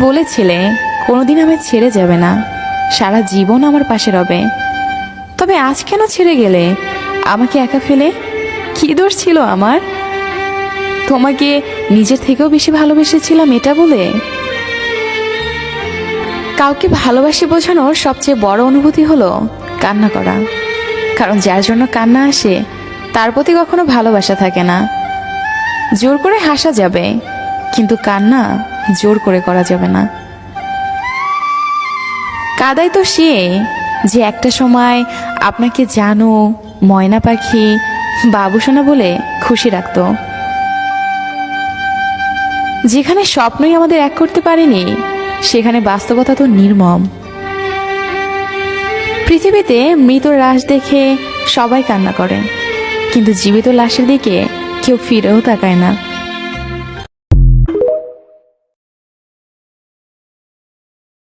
বলেছিলে কোনোদিন আমায় ছেড়ে যাবে না, সারা জীবন আমার পাশে রবে। তবে আজ কেন ছেড়ে গেলে আমাকে একা ফেলে? কি দোষ ছিল আমার? তোমাকে নিজের থেকেও বেশি ভালোবেসেছিলাম এটা বলে? কাউকে ভালোবাসি বোঝানোর সবচেয়ে বড় অনুভূতি হলো কান্না করা। কারণ যার জন্য কান্না আসে তার প্রতি কখনো ভালোবাসা থাকে না। জোর করে হাসা যাবে, কিন্তু কান্না জোর করে করা যাবে না। কাদাই তো সে যে একটা সময় আপনাকে জানো, ময়না পাখি, বাবুসোনা বলে খুশি রাখতো। যেখানে স্বপ্নই আমাদের এক করতে পারেনি, সেখানে বাস্তবতা তো নির্মম। পৃথিবীতে মৃত লাশ দেখে সবাই কান্না করে, কিন্তু জীবিত লাশের দিকে কেউ ফিরেও তাকায় না।